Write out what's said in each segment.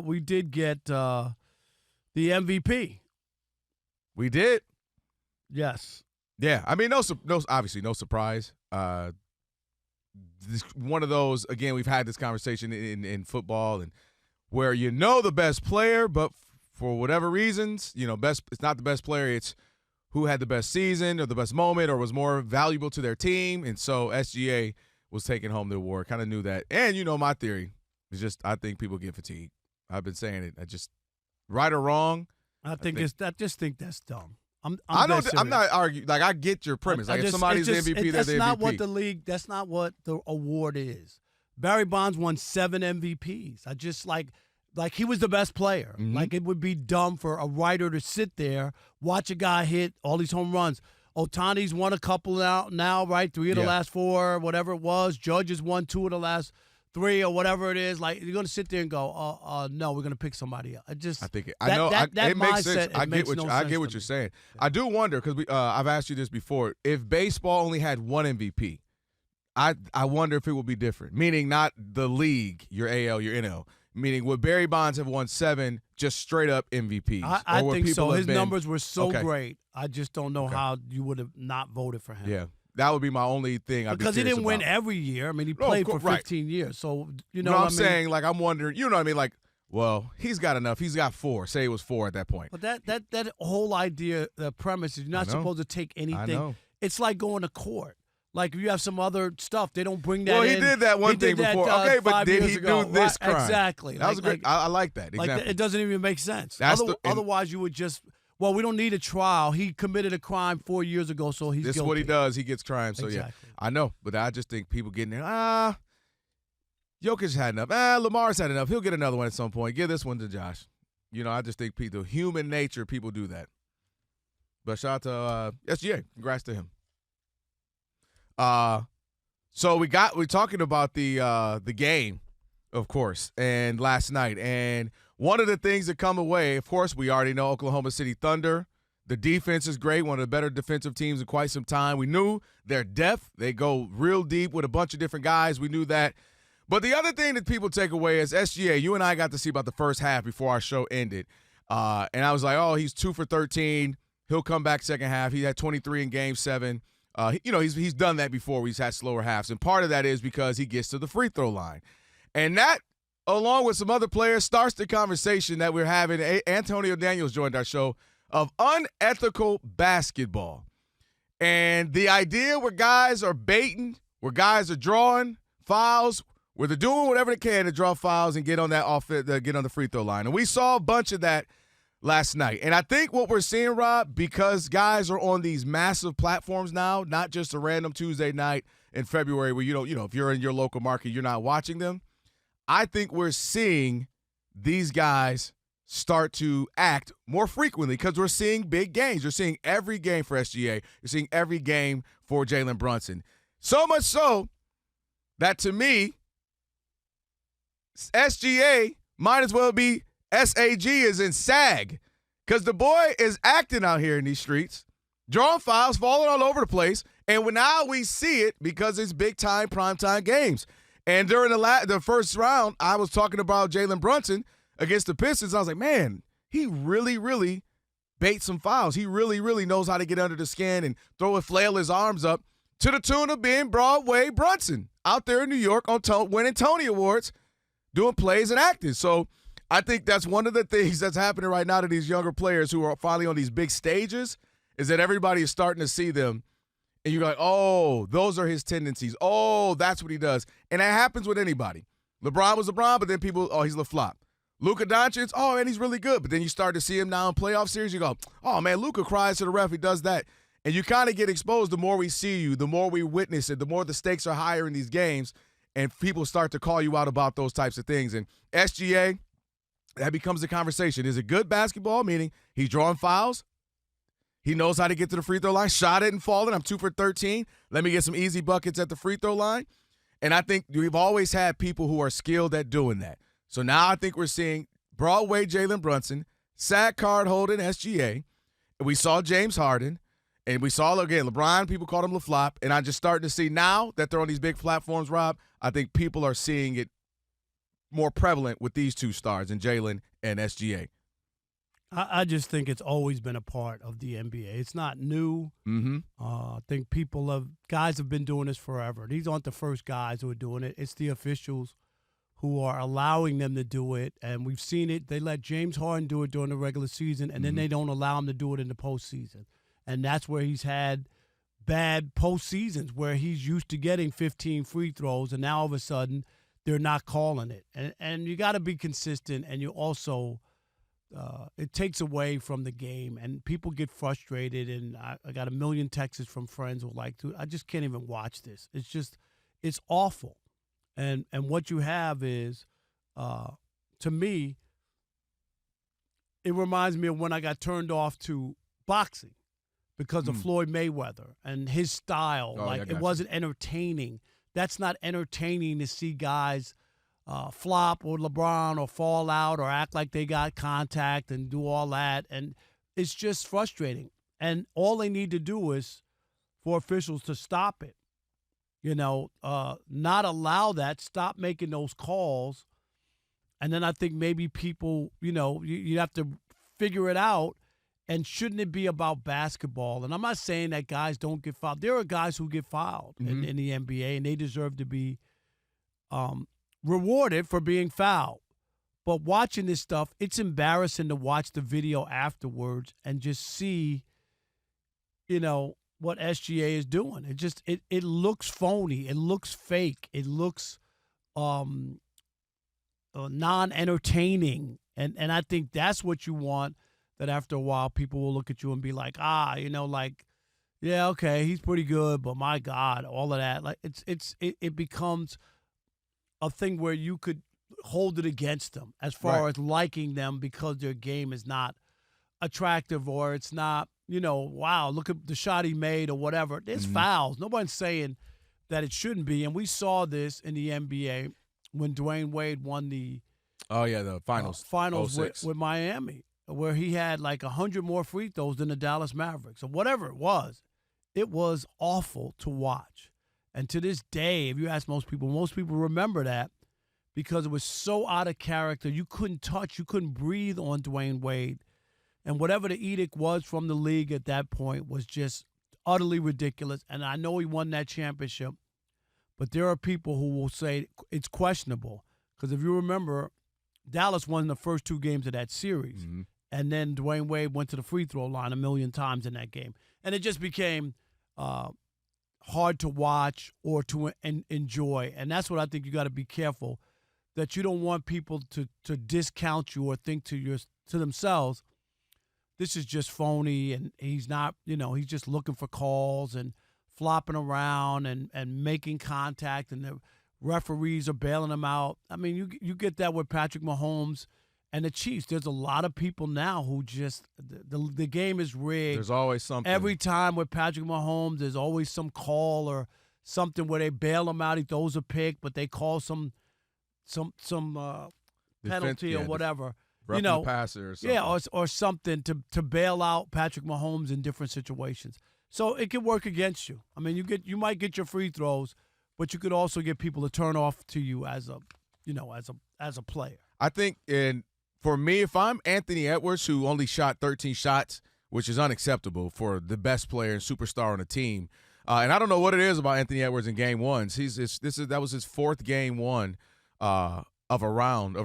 we did get the MVP. We did. Yes. Yeah. I mean, obviously no surprise. This, one of those, again, we've had this conversation in football, and where the best player, but for whatever reasons, it's not the best player. It's who had the best season or the best moment or was more valuable to their team. And so SGA was taking home the award. Kind of knew that. And my theory is just I think people get fatigued. I've been saying it. I just, right or wrong. I just think that's dumb. I'm not arguing. Like, I get your premise. If somebody's MVP, they're the MVP. That's not what the award is. Barry Bonds won 7 MVPs. I just like he was the best player. Mm-hmm. Like, it would be dumb for a writer to sit there, watch a guy hit all these home runs. Otani's won a couple now, right? 3 of the last 4, whatever it was. Judge has won 2 of the last 3 or whatever it is. Like, you're going to sit there and go, no, we're going to pick somebody else. It makes sense. I get what you're saying. Yeah. I do wonder, because I've asked you this before, if baseball only had one MVP, I wonder if it would be different. Meaning not the league, your AL, your NL. Meaning, would Barry Bonds have won 7 just straight up MVPs? I think so. His numbers were so great. I just don't know how you would have not voted for him. Yeah. That would be my only thing. Because he didn't win every year. I mean, he played for 15 years. So, what I'm saying? Like, I'm wondering, you know what I mean? Like, well, he's got enough. He's got 4. Say it was 4 at that point. But that whole idea, the premise is you're not supposed to take anything. I know. It's like going to court. Like, if you have some other stuff, they don't bring that in. Well, he did that one thing before. Okay, but did he do this crime? Exactly. That was great. I like that. Exactly. It doesn't even make sense. Otherwise, you would just – well, we don't need a trial. He committed a crime 4 years ago, so he's guilty. This is what he does. He gets crimes. So, exactly. Yeah, I know. But I just think people getting there, Jokic had enough. Lamar's had enough. He'll get another one at some point. Give this one to Josh. I just think the human nature, people do that. But shout out to SGA. Congrats to him. So we're talking about the game, of course, and last night. And one of the things that come away, of course, we already know Oklahoma City Thunder. The defense is great, one of the better defensive teams in quite some time. We knew their depth. They go real deep with a bunch of different guys. We knew that. But the other thing that people take away is SGA. You and I got to see about the first half before our show ended. And I was like, he's 2 for 13. He'll come back second half. He had 23 in Game 7. He's done that before. He's had slower halves. And part of that is because he gets to the free throw line. And that, along with some other players, starts the conversation that we're having. Antonio Daniels joined our show of unethical basketball. And the idea where guys are baiting, where guys are drawing fouls, where they're doing whatever they can to draw fouls and get on get on the free throw line. And we saw a bunch of that last night. And I think what we're seeing, Rob, because guys are on these massive platforms now, not just a random Tuesday night in February where if you're in your local market, you're not watching them. I think we're seeing these guys start to act more frequently because we're seeing big games. You're seeing every game for SGA. You're seeing every game for Jalen Brunson. So much so that, to me, SGA might as well be SAG, as in SAG, because the boy is acting out here in these streets, drawing fouls, falling all over the place, and now we see it because it's big-time, prime-time games. And during the first round, I was talking about Jalen Brunson against the Pistons. I was like, man, he really, really baits some fouls. He really, really knows how to get under the skin and flail his arms up to the tune of being Broadway Brunson out there in New York winning Tony Awards, doing plays and acting. So I think that's one of the things that's happening right now to these younger players who are finally on these big stages, is that everybody is starting to see them. And you're like, oh, those are his tendencies. Oh, that's what he does. And that happens with anybody. LeBron was LeBron, but then people, he's a flop. Luka Doncic, man, he's really good. But then you start to see him now in playoff series. You go, oh, man, Luka cries to the ref. He does that. And you kind of get exposed. The more we see you, the more we witness it, the more the stakes are higher in these games. And people start to call you out about those types of things. And SGA, that becomes the conversation. Is it good basketball? Meaning he's drawing fouls. He knows how to get to the free throw line. Shot it and falling. I'm 2 for 13. Let me get some easy buckets at the free throw line. And I think we've always had people who are skilled at doing that. So now I think we're seeing Broadway Jalen Brunson, SAG card holding SGA. And we saw James Harden. And we saw, again, LeBron, people called him LaFlop. And I'm just starting to see now that they're on these big platforms, Rob, I think people are seeing it more prevalent with these two stars in Jalen and SGA. I just think it's always been a part of the NBA. It's not new. Mm-hmm. I think guys have been doing this forever. These aren't the first guys who are doing it. It's the officials who are allowing them to do it, and we've seen it. They let James Harden do it during the regular season, and then they don't allow him to do it in the postseason. And that's where he's had bad postseasons, where he's used to getting 15 free throws, and now all of a sudden they're not calling it. And you got to be consistent, and you also it takes away from the game, and people get frustrated. And I got a million texts from friends who are like, dude, I just can't even watch this. It's awful. And what you have is, to me, it reminds me of when I got turned off to boxing because of Floyd Mayweather and his style. It wasn't entertaining. That's not entertaining to see guys flop or LeBron or fall out or act like they got contact and do all that. And it's just frustrating. And all they need to do is for officials to stop it. Not allow that, stop making those calls. And then I think maybe people, you have to figure it out. And shouldn't it be about basketball? And I'm not saying that guys don't get fouled. There are guys who get fouled in the NBA, and they deserve to be rewarded for being fouled. But watching this stuff, it's embarrassing to watch the video afterwards and just see, what SGA is doing. It looks phony. It looks fake. It looks non-entertaining. And I think that's what you want, that after a while people will look at you and be like, yeah, okay, he's pretty good, but my God, all of that. Like it becomes a thing where you could hold it against them as far as liking them because their game is not attractive or it's not, wow, look at the shot he made or whatever. There's fouls. Nobody's saying that it shouldn't be. And we saw this in the NBA when Dwayne Wade won the finals with Miami, where he had like 100 more free throws than the Dallas Mavericks or whatever it was. It was awful to watch. And to this day, if you ask most people remember that because it was so out of character. You couldn't breathe on Dwayne Wade. And whatever the edict was from the league at that point was just utterly ridiculous. And I know he won that championship, but there are people who will say it's questionable. Because if you remember, Dallas won the first two games of that series. Mm-hmm. And then Dwayne Wade went to the free throw line 1 million times in that game. And it just became hard to watch or to enjoy. And that's what I think you got to be careful, that you don't want people to discount you or think to themselves, this is just phony and he's not, he's just looking for calls and flopping around and making contact and the referees are bailing him out. I mean, you get that with Patrick Mahomes and the Chiefs. There's a lot of people now who just the game is rigged. There's always something. Every time with Patrick Mahomes, there's always some call or something where they bail him out. He throws a pick, but they call some penalty or whatever. The passer or something. Yeah, or something to bail out Patrick Mahomes in different situations. So it can work against you. I mean, you might get your free throws, but you could also get people to turn off to you as a player. I think for me, if I'm Anthony Edwards, who only shot 13 shots, which is unacceptable for the best player and superstar on the team, and I don't know what it is about Anthony Edwards in game ones. That was his fourth game one of a round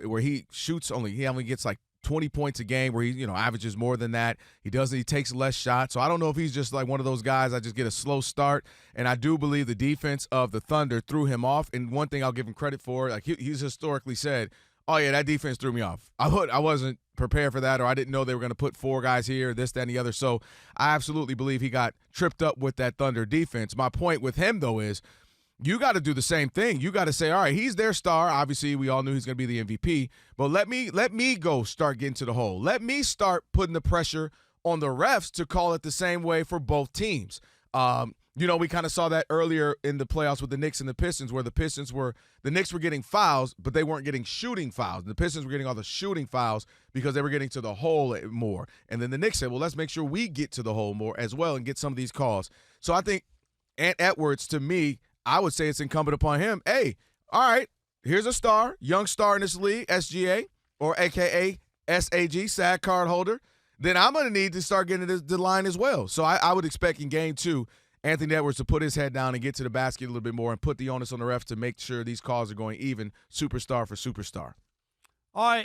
where he only gets like 20 points a game, where he averages more than that. He takes less shots. So I don't know if he's just like one of those guys I just get a slow start. And I do believe the defense of the Thunder threw him off. And one thing I'll give him credit for, like he's historically said, oh yeah, that defense threw me off. I wasn't prepared for that, or I didn't know they were going to put 4 guys here, this, that, and the other. So I absolutely believe he got tripped up with that Thunder defense. My point with him though is, you got to do the same thing. You got to say, all right, he's their star. Obviously, we all knew he's going to be the MVP. But let me go start getting to the hole. Let me start putting the pressure on the refs to call it the same way for both teams. We kind of saw that earlier in the playoffs with the Knicks and the Pistons, where the Knicks were getting fouls, but they weren't getting shooting fouls. The Pistons were getting all the shooting fouls because they were getting to the hole more. And then the Knicks said, well, let's make sure we get to the hole more as well and get some of these calls. So I think Ant Edwards, to me, I would say it's incumbent upon him. Hey, all right, here's a star, young star in this league, SGA, or AKA SAG, SAG card holder, then I'm going to need to start getting the line as well. So I would expect in game 2, Anthony Edwards to put his head down and get to the basket a little bit more and put the onus on the ref to make sure these calls are going even, superstar for superstar. All right,